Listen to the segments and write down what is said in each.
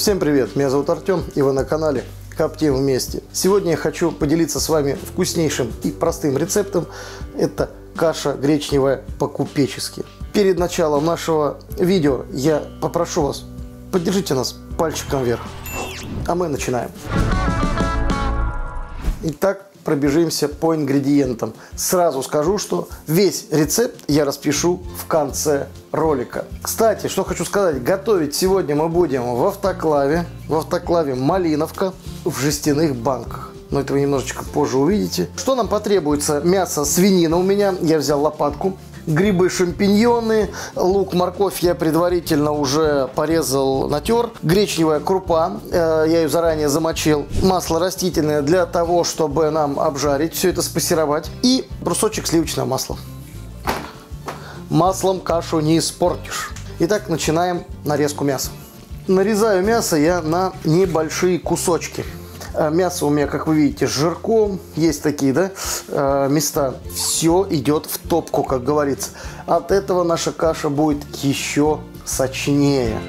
Всем привет, меня зовут Артем, и вы на канале Коптим вместе. Сегодня я хочу поделиться с вами вкуснейшим и простым рецептом. Это каша гречневая по-купечески. Перед началом нашего видео я попрошу вас, поддержите нас пальчиком вверх. А мы начинаем. Итак, пробежимся по ингредиентам. Сразу скажу, что весь рецепт я распишу в конце ролика. Кстати, что хочу сказать, готовить сегодня мы будем в автоклаве малиновка в жестяных банках. Но это вы немножечко позже увидите. Что нам потребуется? Мясо, свинина у меня, я взял лопатку. Грибы, шампиньоны, лук, морковь я предварительно уже порезал, натер. Гречневая крупа, я ее заранее замочил. Масло растительное для того, чтобы нам обжарить, все это спассеровать. И брусочек сливочного масла. Маслом кашу не испортишь. Итак, начинаем нарезку мяса. Нарезаю мясо я на небольшие кусочки. Мясо у меня, как вы видите, с жирком. Есть такие, да, места. Все идет в топку, как говорится. От этого наша каша будет еще сочнее.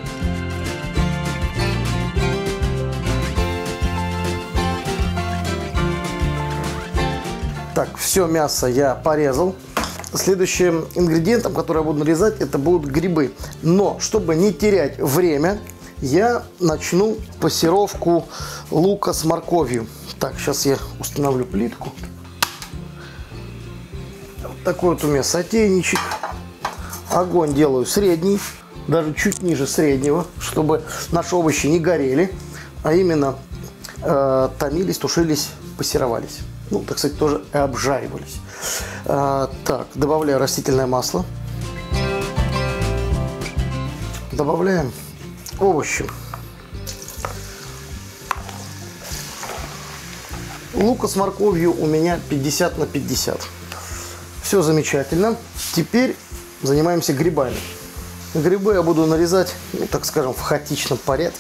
Так, все мясо я порезал. Следующим ингредиентом, который я буду нарезать, это будут грибы. Но, чтобы не терять время, я начну пассировку лука с морковью. Так, сейчас я установлю плитку. Вот такой вот у меня сотейничек. Огонь делаю средний, даже чуть ниже среднего, чтобы наши овощи не горели, а именно томились, тушились, пассеровались. Ну, так сказать, тоже и обжаривались. Так, добавляю растительное масло. Добавляем овощи. Лука с морковью у меня 50 на 50. Все замечательно. Теперь занимаемся грибами. Грибы я буду нарезать, ну, так скажем, в хаотичном порядке.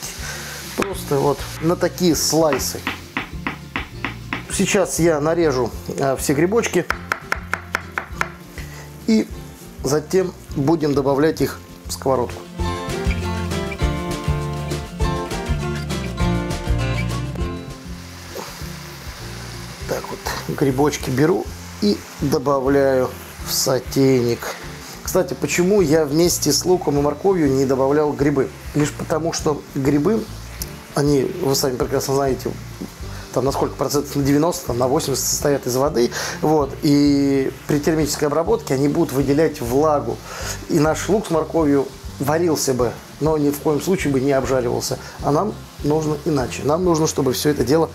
Просто вот на такие слайсы. Сейчас я нарежу все грибочки. И затем будем добавлять их в сковородку. Так вот, грибочки беру и добавляю в сотейник. Кстати, почему я вместе с луком и морковью не добавлял грибы? Лишь потому, что грибы, они, вы сами прекрасно знаете, там на сколько процентов, на 90, на 80 состоят из воды. Вот, и при термической обработке они будут выделять влагу. И наш лук с морковью варился бы, но ни в коем случае бы не обжаривался. А нам нужно иначе. Нам нужно, чтобы все это дело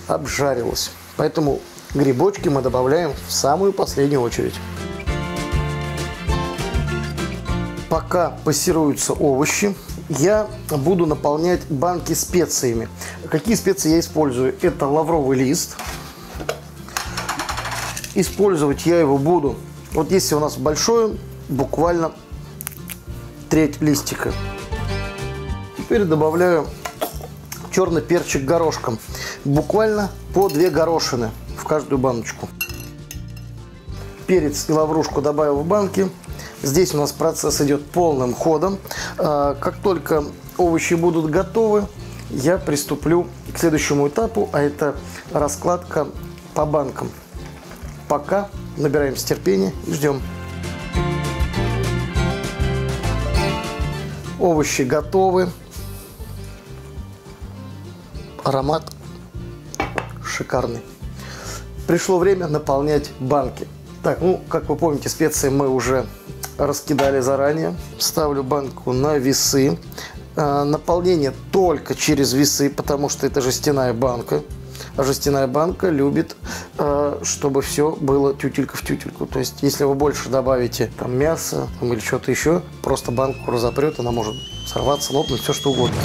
обжарилось. Поэтому грибочки мы добавляем в самую последнюю очередь. Пока пассируются овощи, я буду наполнять банки специями. Какие специи я использую? Это лавровый лист. Использовать я его буду, вот если у нас большое, буквально треть листика. Теперь добавляю черный перчик горошком. Буквально по 2 горошины в каждую баночку. Перец и лаврушку добавил в банки. Здесь у нас процесс идет полным ходом. Как только овощи будут готовы, я приступлю к следующему этапу, а это раскладка по банкам. Пока набираемся терпения и ждем. Овощи готовы. Аромат шикарный. Пришло время наполнять банки. Так, ну, как вы помните, специи мы уже раскидали заранее. Ставлю банку на весы. Наполнение только через весы, потому что это жестяная банка. А жестяная банка любит, чтобы все было тютелька в тютельку. То есть, если вы больше добавите там мясо там, или что-то еще, просто банку разопрет, она может сорваться, лопнуть, все что угодно.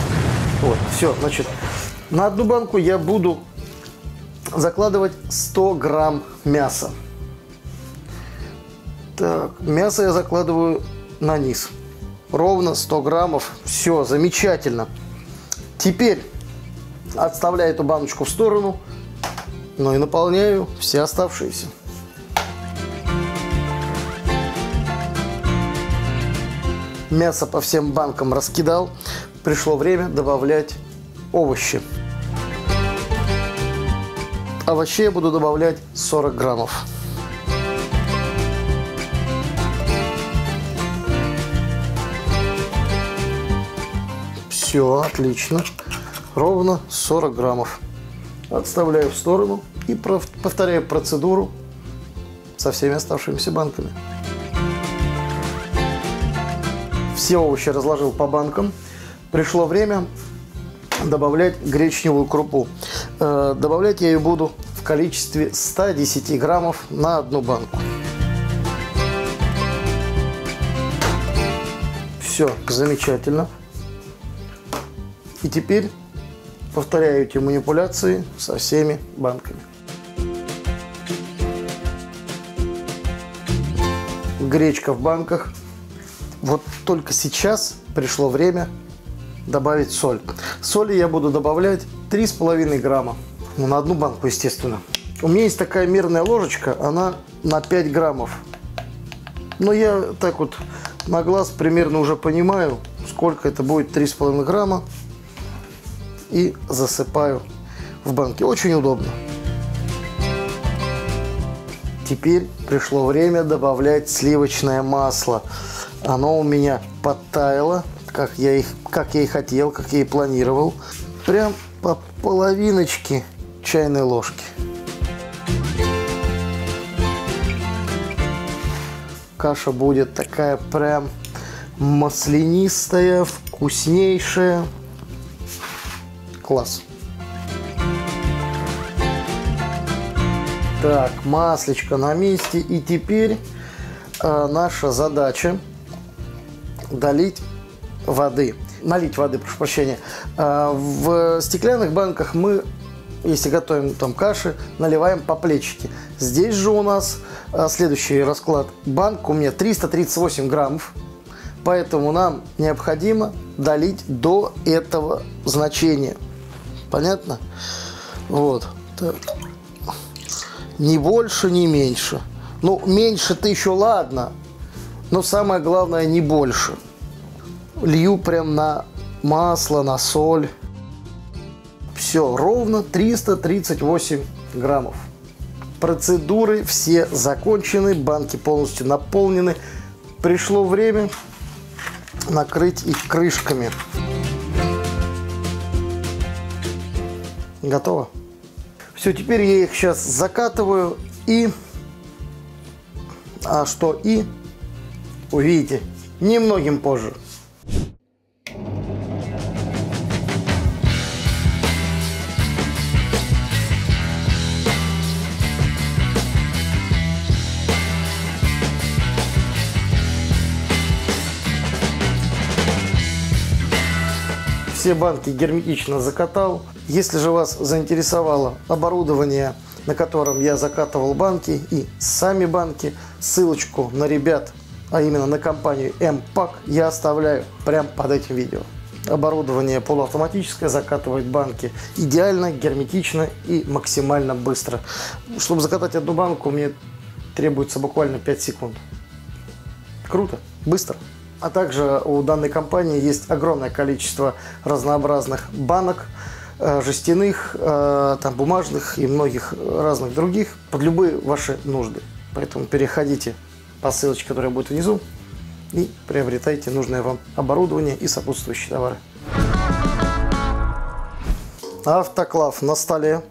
Вот, все, значит, на одну банку я буду закладывать 100 грамм мяса. Так, мясо я закладываю на низ. Ровно 100 граммов. Все, замечательно. Теперь отставляю эту баночку в сторону. Ну и наполняю все оставшиеся. Мясо по всем банкам раскидал. Пришло время добавлять овощи. Овощей я буду добавлять 40 граммов. Все, отлично. Ровно 40 граммов. Отставляю в сторону и повторяю процедуру со всеми оставшимися банками. Все овощи разложил по банкам. Пришло время добавлять гречневую крупу. Добавлять я ее буду в количестве 110 граммов на одну банку. Все, замечательно. И теперь повторяю эти манипуляции со всеми банками. Гречка в банках. Вот только сейчас пришло время добавить соль. Соли я буду добавлять 3,5 грамма. Ну, на одну банку, естественно. У меня есть такая мерная ложечка, она на 5 граммов. Но я так вот на глаз примерно уже понимаю, сколько это будет 3,5 грамма. И засыпаю в банки. Очень удобно. Теперь пришло время добавлять сливочное масло. Оно у меня подтаяло, как я и хотел, как я и планировал. Прям по половиночке чайной ложки. Каша будет такая прям маслянистая, вкуснейшая. Класс. Так, маслечко на месте. И теперь наша задача налить воды, прошу прощения. В стеклянных банках мы, если готовим там каши, наливаем по плечике. Здесь же у нас следующий расклад. Банка у меня 338 граммов, поэтому нам необходимо долить до этого значения. Понятно? Вот. Так. Ни больше, ни меньше. Ну, меньше-то еще ладно, но самое главное не больше. Лью прям на масло, на соль. Все, ровно 338 граммов. Процедуры все закончены, банки полностью наполнены. Пришло время накрыть их крышками. Готово. Все, теперь я их сейчас закатываю и... А что и? Увидите немногим позже. Все банки герметично закатал. Если же вас заинтересовало оборудование, на котором я закатывал банки и сами банки, ссылочку на ребят, а именно на компанию M-Pack, я оставляю прямо под этим видео. Оборудование полуавтоматическое, закатывает банки идеально, герметично и максимально быстро. Чтобы закатать одну банку, мне требуется буквально 5 секунд. Круто, быстро. А также у данной компании есть огромное количество разнообразных банок, жестяных, там, бумажных и многих разных других, под любые ваши нужды. Поэтому переходите по ссылочке, которая будет внизу, и приобретайте нужное вам оборудование и сопутствующие товары. Автоклав на столе.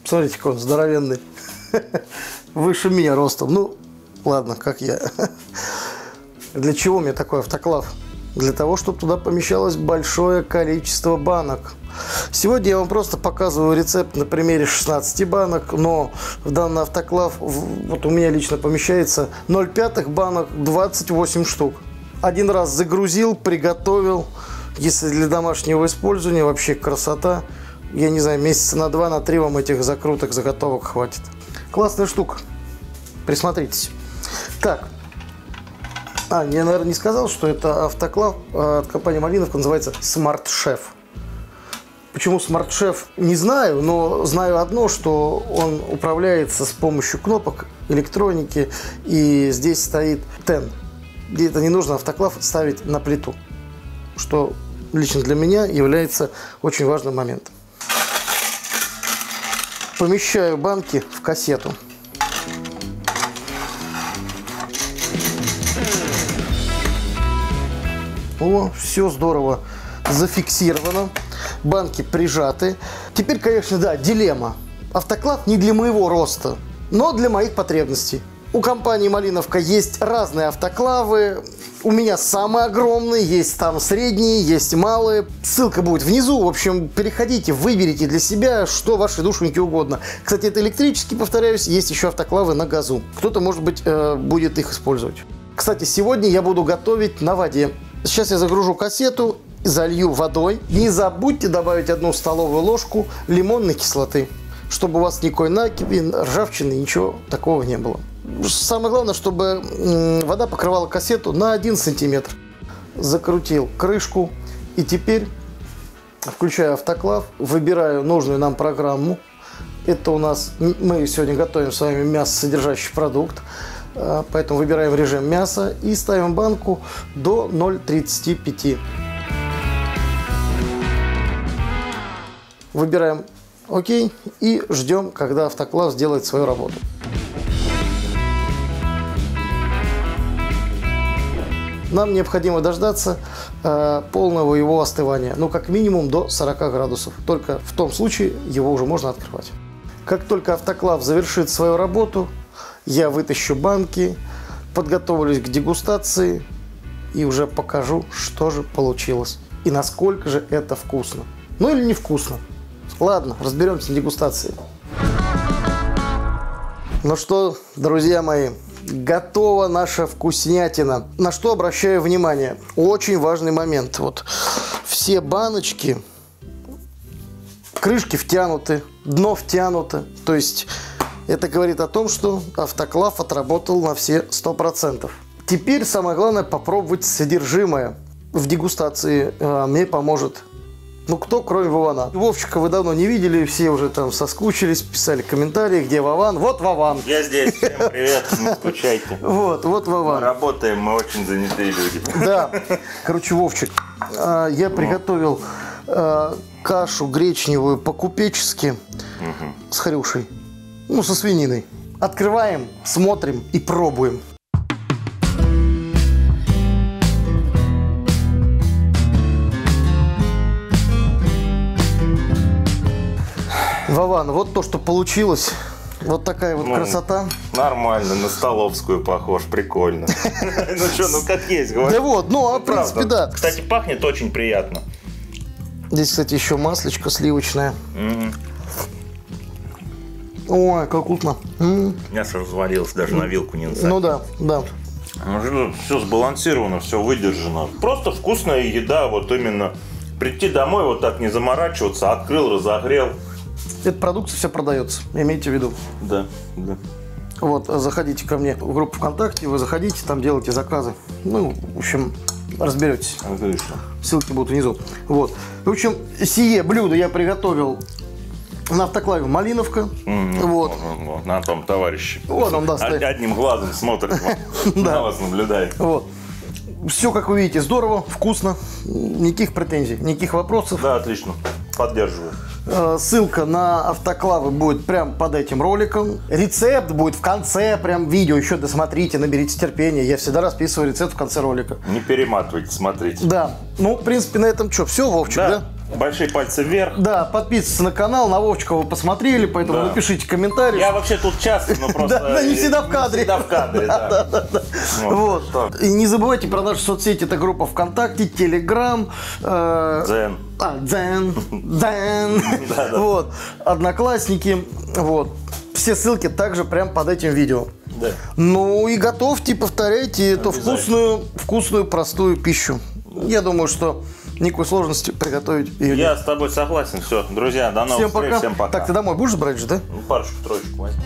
Смотрите, какой он здоровенный. Выше меня ростом. Ну, ладно, как я. Для чего мне такой автоклав? Для того, чтобы туда помещалось большое количество банок. Сегодня я вам просто показываю рецепт на примере 16 банок, но в данный автоклав вот у меня лично помещается 0,5 банок 28 штук. Один раз загрузил, приготовил. Если для домашнего использования, вообще красота. Я не знаю, месяца на 2, на 3 вам этих закруток, заготовок хватит. Классная штука. Присмотритесь. Так. Я, наверное, не сказал, что это автоклав от компании Малиновка, называется Smart Chef. Почему Smart Chef, не знаю, но знаю одно, что он управляется с помощью кнопок, электроники, и здесь стоит TEN. Это не нужно автоклав ставить на плиту, что лично для меня является очень важным моментом. Помещаю банки в кассету. О, все здорово зафиксировано. Банки прижаты. Теперь, конечно, да, дилемма. Автоклав не для моего роста, но для моих потребностей. У компании «Малиновка» есть разные автоклавы. У меня самые огромные, есть там средние, есть малые. Ссылка будет внизу. В общем, переходите, выберите для себя, что вашей душеньке угодно. Кстати, это электрический, повторяюсь, есть еще автоклавы на газу. Кто-то, может быть, будет их использовать. Кстати, сегодня я буду готовить на воде. Сейчас я загружу кассету, залью водой. Не забудьте добавить 1 столовую ложку лимонной кислоты, чтобы у вас никакой накипи, ржавчины, ничего такого не было. Самое главное, чтобы вода покрывала кассету на 1 сантиметр. Закрутил крышку. И теперь включаю автоклав, выбираю нужную нам программу. Это у нас, мы сегодня готовим с вами мясосодержащий продукт. Поэтому выбираем режим мяса и ставим банку до 0,35. Выбираем ОК и ждем, когда автоклав сделает свою работу. Нам необходимо дождаться полного его остывания, ну как минимум до 40 градусов. Только в том случае его уже можно открывать. Как только автоклав завершит свою работу, я вытащу банки, подготовлюсь к дегустации и уже покажу, что же получилось и насколько же это вкусно. Ну или невкусно. Ладно, разберемся на дегустации. Ну что, друзья мои, готова наша вкуснятина. На что обращаю внимание? Очень важный момент. Вот все баночки, крышки втянуты, дно втянуто. То есть это говорит о том, что автоклав отработал на все 100%. Теперь самое главное попробовать содержимое. В дегустации мне поможет, ну кто, кроме Вована. Вовчика вы давно не видели, все уже там соскучились, писали комментарии, где Вован. Вот Вован. Я здесь, всем привет, не скучайте. Вот Вован. Мы работаем, мы очень занятые люди. Да, короче, Вовчик, я приготовил кашу гречневую по-купечески с хрюшей. Ну, со свининой. Открываем, смотрим и пробуем. Вован, вот то, что получилось. Вот такая вот красота. Нормально, на столовскую похож, прикольно. Ну что, ну как есть, говорю. Да вот, ну, в принципе, да. Кстати, пахнет очень приятно. Здесь, кстати, еще маслечко сливочное. Ой, как вкусно. Мясо развалилось, даже на вилку не насадил. Ну да, да. Все сбалансировано, все выдержано. Просто вкусная еда, вот именно. Прийти домой, вот так не заморачиваться, открыл, разогрел. Эта продукция вся продается, имейте в виду. Да, да. Вот, заходите ко мне в группу ВКонтакте, вы заходите, там делайте заказы. Ну, в общем, разберетесь. Отлично. Ссылки будут внизу. Вот. В общем, сие блюдо я приготовил на автоклаве «Малиновка». Вот. На том товарищи. Вот он, да, стоит. Одним глазом смотрит, на вас наблюдает. Вот. Все, как вы видите, здорово, вкусно. Никаких претензий, никаких вопросов. Да, отлично. Поддерживаю. Ссылка на автоклавы будет прям под этим роликом. Рецепт будет в конце прям видео. Еще досмотрите, наберите терпения. Я всегда расписываю рецепт в конце ролика. Не перематывайте, смотрите. Да. Ну, в принципе, на этом что? Все, Вовчик, да? Большие пальцы вверх. Да, подписывайтесь на канал. На Вовчика вы посмотрели, поэтому напишите комментарий. Я вообще тут часто, но просто... Да, не всегда в кадре. Не всегда в кадре, да. Вот. И не забывайте про наши соцсети. Это группа ВКонтакте, Телеграм. Дзен. Дзен. Вот. Одноклассники. Вот. Все ссылки также прям под этим видео. Да. Ну и готовьте, повторяйте эту вкусную, простую пищу. Я думаю, что никакой сложности приготовить ее. Я с тобой согласен. Все, друзья, до новых встреч. Всем пока. Так, ты домой будешь брать же, да? Ну, парочку-троечку возьму.